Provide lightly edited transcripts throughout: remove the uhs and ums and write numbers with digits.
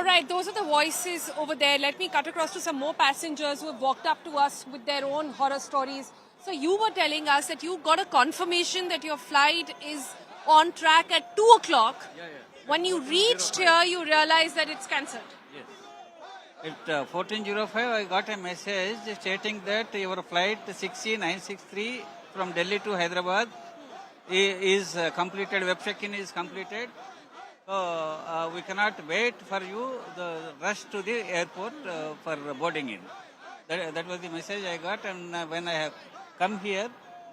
All right, those are the voices over there. Let me cut across to some more passengers who have walked up to us with their own horror stories. So you were telling us that you got a confirmation that your flight is on track at 2 o'clock. Yeah. When you reached here, you realized that it's cancelled. Yes. At 14:05, I got a message stating that your flight 6C963 from Delhi to Hyderabad is completed. Web check-in is completed. So we cannot wait for you. The rush to the airport for boarding in. That was the message I got, and when I have come here,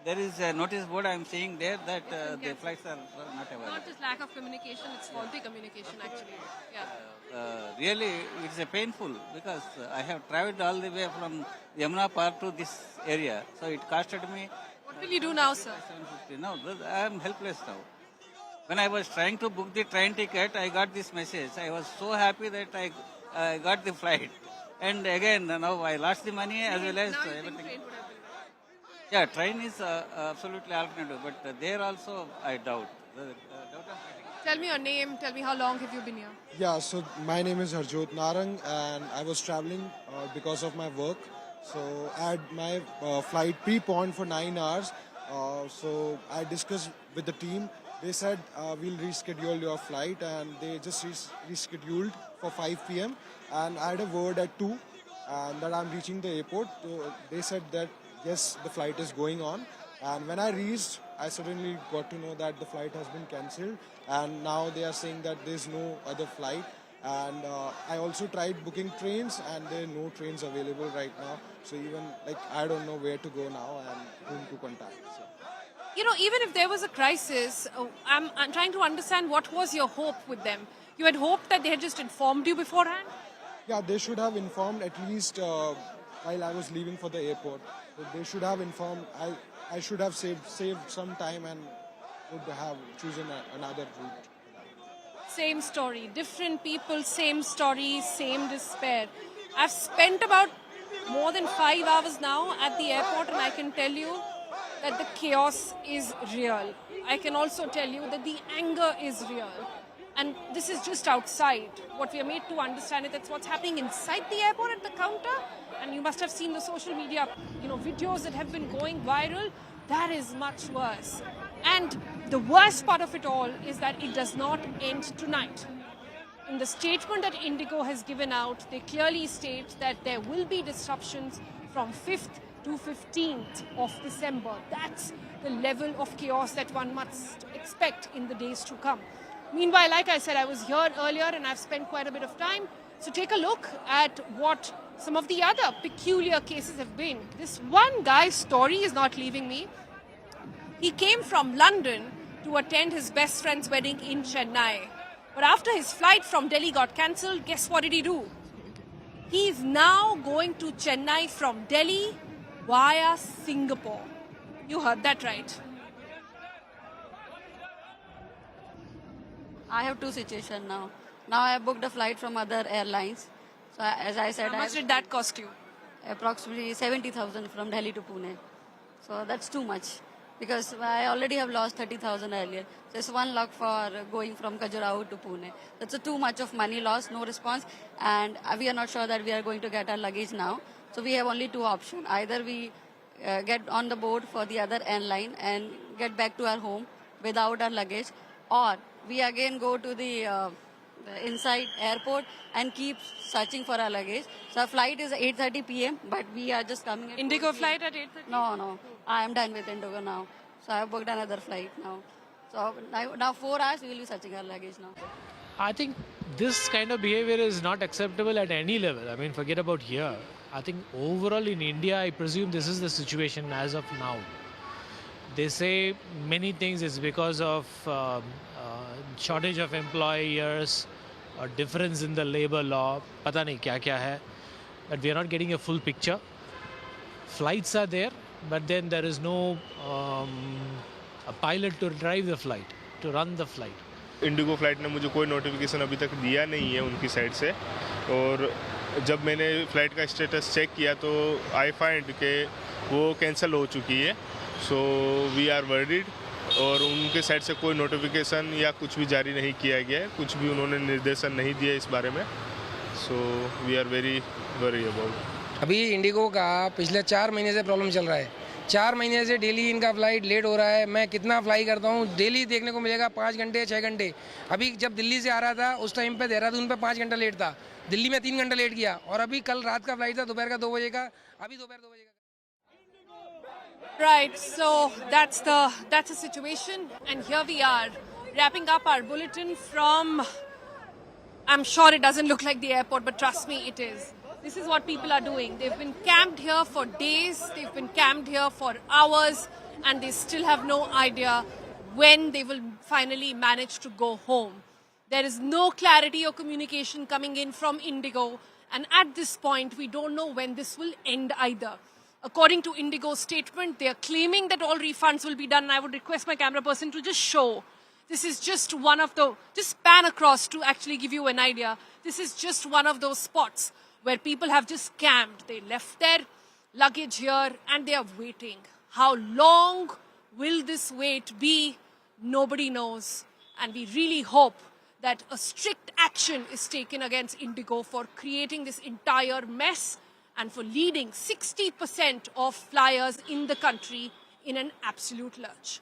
there is a notice board I am seeing there that the flights are not available. Not just lack of communication, it's faulty communication actually. Yeah. Really, it's a painful because I have traveled all the way from Yamuna Park to this area, so it costed me. What will you do now, sir? 750. No, I am helpless now. When I was trying to book the train ticket, I got this message. I was so happy that I got the flight. And again, now I lost the money as well as Now you think everything. train would have been. Yeah, train is absolutely alternative, but there also I doubt. Tell me your name, tell me how long have you been here? Yeah, so my name is Harjot Narang and I was traveling because of my work. So I had my flight pre-pawned for 9 hours. So I discussed with the team. They said we'll reschedule your flight and they just rescheduled for 5 p.m. And I had a word at 2 and that I'm reaching the airport. So they said that yes, the flight is going on. And when I reached, I suddenly got to know that the flight has been cancelled. And now they are saying that there's no other flight. And I also tried booking trains and there are no trains available right now. So even I don't know where to go now and whom to contact. So. You know, even if there was a crisis, I'm trying to understand what was your hope with them. You had hoped that they had just informed you beforehand? Yeah, they should have informed at least while I was leaving for the airport. So they should have informed. I should have saved some time and would have chosen another route. Same story, different people, same story, same despair. I've spent about more than 5 hours now at the airport and I can tell you that the chaos is real. I can also tell you that the anger is real. And this is just outside. What we are made to understand is that's what's happening inside the airport at the counter. And you must have seen the social media, videos that have been going viral. That is much worse. And the worst part of it all is that it does not end tonight. In the statement that Indigo has given out, they clearly state that there will be disruptions from 5th to 15th of December. That's the level of chaos that one must expect in the days to come. Meanwhile, like I said, I was here earlier and I've spent quite a bit of time. So take a look at what some of the other peculiar cases have been. This one guy's story is not leaving me. He came from London to attend his best friend's wedding in Chennai. But after his flight from Delhi got cancelled, guess what did he do? He is now going to Chennai from Delhi via Singapore. You heard that right. I have two situations now. Now I have booked a flight from other airlines. So as I said, How much did that cost you? approximately 70,000 from Delhi to Pune. So that's too much because I already have lost 30,000 earlier. So it's 1 lakh for going from Khajuraho to Pune. That's too much of money lost, no response, and we are not sure that we are going to get our luggage now. So we have only two options. Either we get on the board for the other airline and get back to our home without our luggage, or we again go to the inside airport and keep searching for our luggage. So our flight is 8:30 p.m. but we are just coming at Indigo 4 p.m. flight at 8:30? No. I am done with Indigo now. So I have booked another flight now. So now 4 hours we will be searching our luggage now. I think this kind of behavior is not acceptable at any level. I mean, forget about here. I think overall in India, I presume this is the situation as of now. They say many things is because of shortage of employers or difference in the labor law. Pata nahi kya kya hai. But we are not getting a full picture. Flights are there, but then there is no a pilot to drive the flight, to run the flight. Indigo flight ने मुझे कोई notification अभी तक दिया नहीं है उनकी side से, और जब मैंने फ़्लाइट का स्टेटस चेक किया तो आई फाइंड कि वो कैंसिल हो चुकी है. सो वी आर वर्ried और उनके साइड से कोई नोटिफिकेशन या कुछ भी जारी नहीं किया गया है, कुछ भी उन्होंने निर्देशन नहीं दिया इस बारे में. So we are very worry about. अभी इंडिगो का पिछले 4 महीने से प्रॉब्लम चल रहा है. 4 महीने से डेली इनका फ्लाइट लेट हो रहा है. मैं कितना फ्लाई करता हूँ, डेली देखने को मिलेगा 5 घंटे 6 घंटे. अभी जब दिल्ली से आ रहा था उस टाइम पे देहरादून पे 5 घंटा लेट था, दिल्ली में 3 घंटा लेट किया. और अभी कल रात का फ्लाइट था दोपहर का 2 बजे का, अभी दोपहर 2 बजे का. Right, so that's the situation, and here we are wrapping up our bulletin from. I'm sure it doesn't look like the airport, but trust me, it is. This is what people are doing. They've been camped here for days, they've been camped here for hours, and they still have no idea when they will finally manage to go home. There is no clarity or communication coming in from Indigo, and at this point, we don't know when this will end either. According to Indigo's statement, they are claiming that all refunds will be done, and I would request my camera person to just show. This is just one of the, just pan across to actually give you an idea. This is just one of those spots where people have just camped. They left their luggage here and they are waiting. How long will this wait be? Nobody knows. And we really hope that a strict action is taken against Indigo for creating this entire mess and for leading 60% of flyers in the country in an absolute lurch.